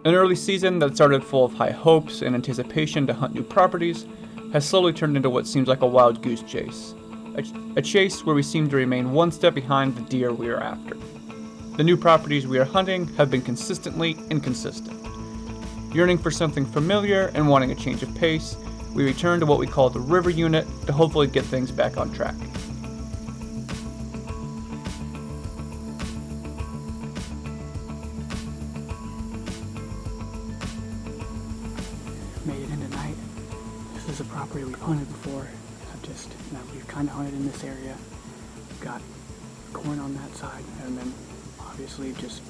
An early season that started full of high hopes and anticipation to hunt new properties has slowly turned into what seems like a wild goose chase. A chase where we seem to remain one step behind the deer we are after. The new properties we are hunting have been consistently inconsistent. Yearning for something familiar and wanting a change of pace, we return to what we call the river unit to hopefully get things back on track. Made it in tonight. This is a property we've hunted before. We've kind of hunted in this area. We've got corn on that side, and then obviously just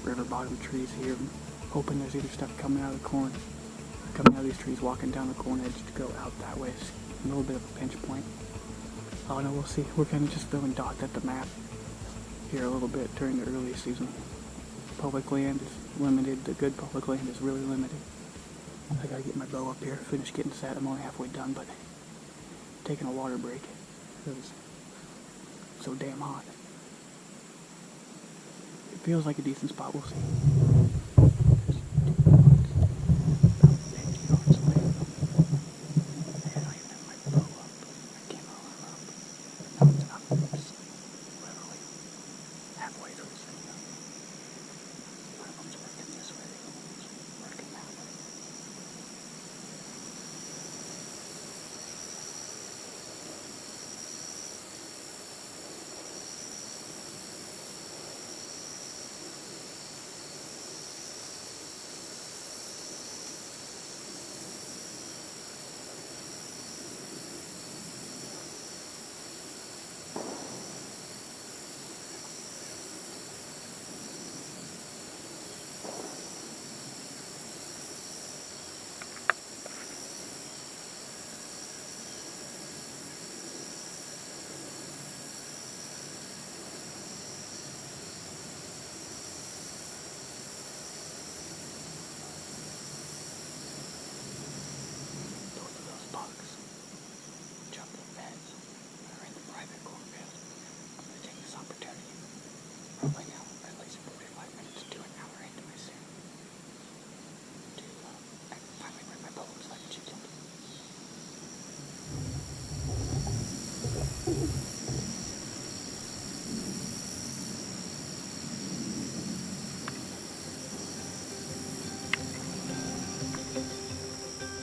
river bottom trees here. I'm hoping there's either stuff coming out of the corn, or coming out of these trees, walking down the corn edge to go out that way. It's a little bit of a pinch point. Oh no, we'll see. We're kind of just throwing dots at the map here a little bit during the early season. Public land is limited. The good public land is really limited. I gotta get my bow up here, finish getting set. I'm only halfway done, but taking a water break. It was so damn hot. It feels like a decent spot. We'll see.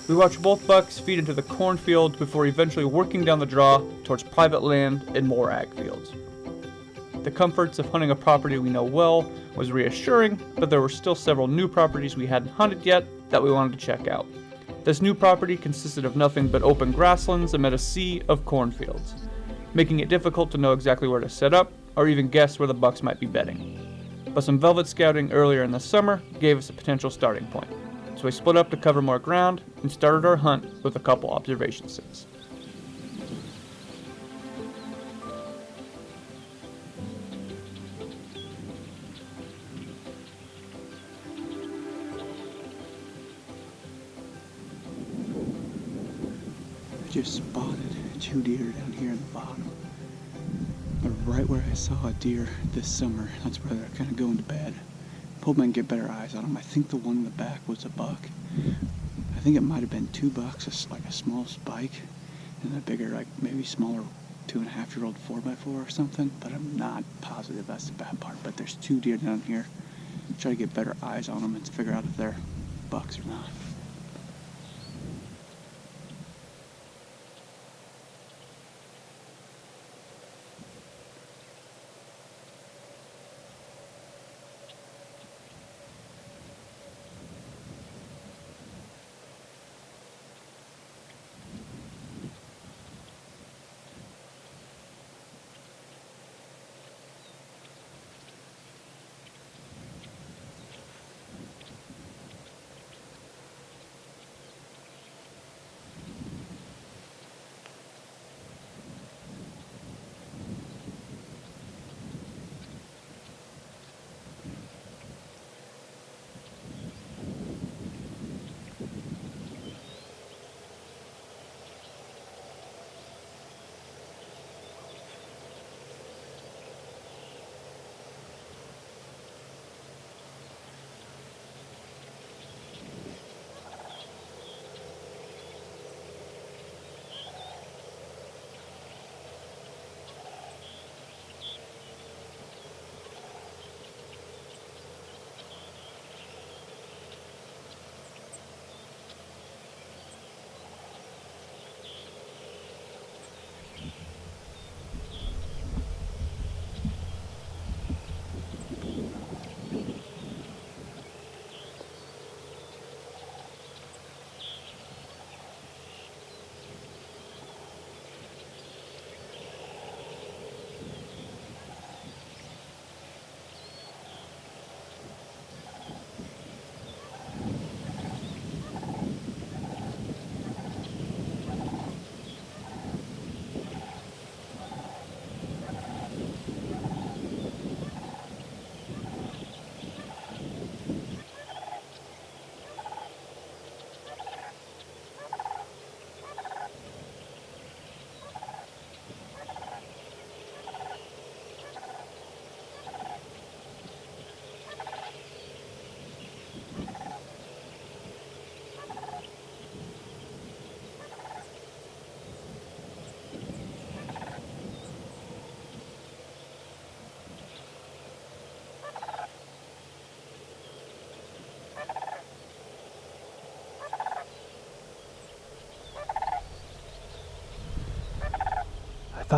We watch both bucks feed into the cornfield before eventually working down the draw towards private land and more ag fields. The comforts of hunting a property we know well was reassuring, but there were still several new properties we hadn't hunted yet that we wanted to check out. This new property consisted of nothing but open grasslands amid a sea of cornfields, making it difficult to know exactly where to set up or even guess where the bucks might be bedding. But some velvet scouting earlier in the summer gave us a potential starting point. So we split up to cover more ground and started our hunt with a couple observation sits. I just spotted 2 deer down here in the bottom. They're right where I saw a deer this summer. That's where they're kind of going to bed. Hoping I can get better eyes on them. I think the one in the back was a buck. I think it might have been 2 bucks, like a small spike, and a bigger, like maybe smaller 2.5-year-old 4x4 or something, but I'm not positive. That's the bad part. But there's 2 deer down here. Try to get better eyes on them and figure out if they're bucks or not.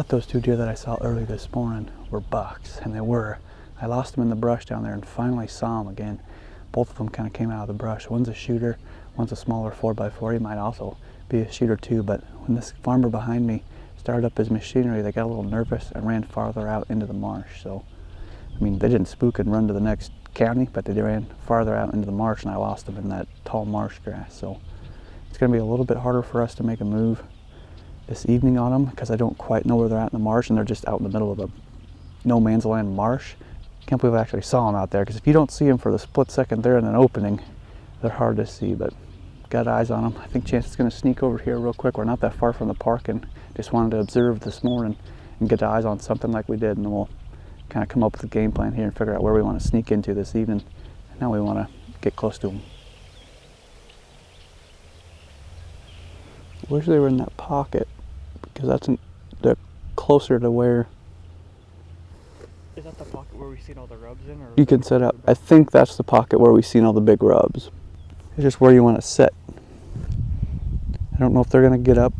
thought those 2 deer that I saw early this morning were bucks, and they were. I lost them in the brush down there and finally saw them again. Both of them kind of came out of the brush. One's a shooter, one's a smaller 4x4. He might also be a shooter too, but when this farmer behind me started up his machinery, they got a little nervous and ran farther out into the marsh. So, I mean, they didn't spook and run to the next county, but they ran farther out into the marsh, and I lost them in that tall marsh grass. So it's going to be a little bit harder for us to make a move this evening on them because I don't quite know where they're at in the marsh, and they're just out in the middle of a no man's land marsh. Can't believe I actually saw them out there, because if you don't see them for the split second they're in an opening, they're hard to see, but got eyes on them. I think Chance is going to sneak over here real quick. We're not that far from the park, and just wanted to observe this morning and get eyes on something like we did, and then we'll kind of come up with a game plan here and figure out where we want to sneak into this evening. Now we want to get close to them. Wish they were in that pocket, because they're closer to where. Is that the pocket where we've seen all the rubs in? Or You can set up. I think that's the pocket where we've seen all the big rubs. It's just where you want to sit. I don't know if they're going to get up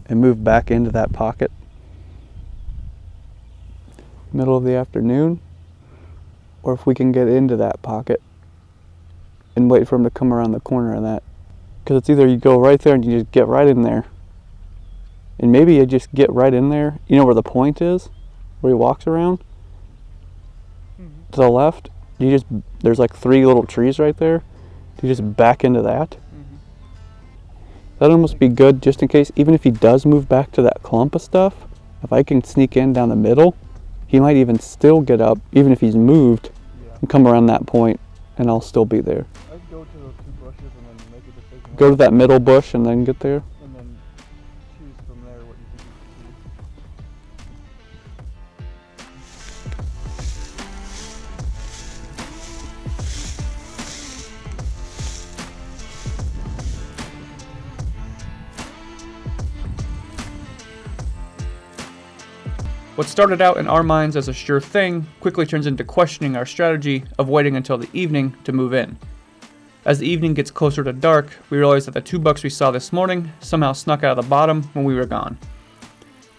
and move back into that pocket middle of the afternoon, or if we can get into that pocket and wait for them to come around the corner of that. Because it's either you go right there and you just get right in there, and maybe you just get right in there, you know where the point is, where he walks around? To the left, there's like 3 little trees right there. You just back into that. That'd almost be good just in case, even if he does move back to that clump of stuff, if I can sneak in down the middle, he might even still get up, even if he's moved, and come around that point, and I'll still be there. I'd go to those 2 bushes and then make a decision. Go to that middle bush and then get there. And then choose from there what you think you should do. What started out in our minds as a sure thing quickly turns into questioning our strategy of waiting until the evening to move in. As the evening gets closer to dark, we realize that the 2 bucks we saw this morning somehow snuck out of the bottom when we were gone.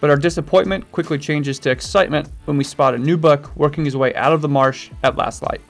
But our disappointment quickly changes to excitement when we spot a new buck working his way out of the marsh at last light.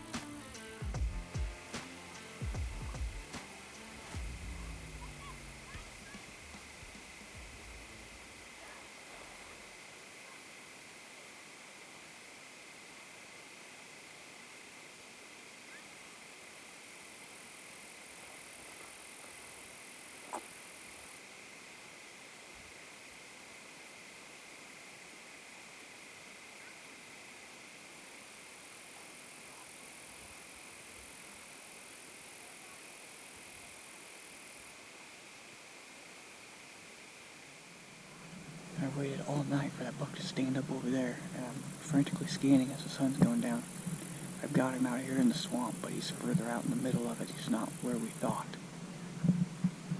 I waited all night for that buck to stand up over there, and I'm frantically scanning as the sun's going down. I've got him out here in the swamp, but he's further out in the middle of it. He's not where we thought.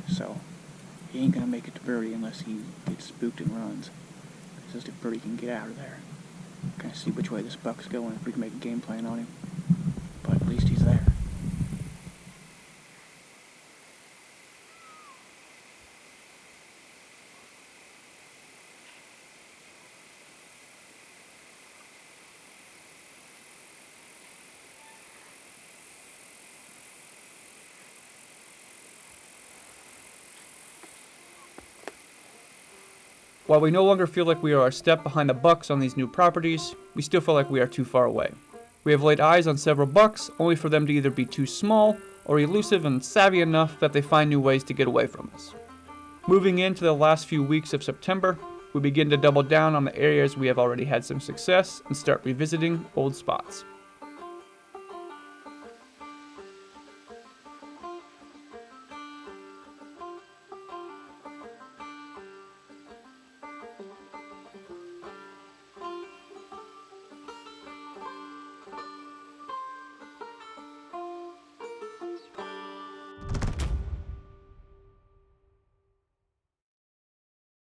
So, he ain't gonna make it to Brody unless he gets spooked and runs. It's just if Brody can get out of there. Kind of see which way this buck's going, if we can make a game plan on him. But at least he's there. While we no longer feel like we are a step behind the bucks on these new properties, we still feel like we are too far away. We have laid eyes on several bucks, only for them to either be too small or elusive and savvy enough that they find new ways to get away from us. Moving into the last few weeks of September, we begin to double down on the areas we have already had some success and start revisiting old spots.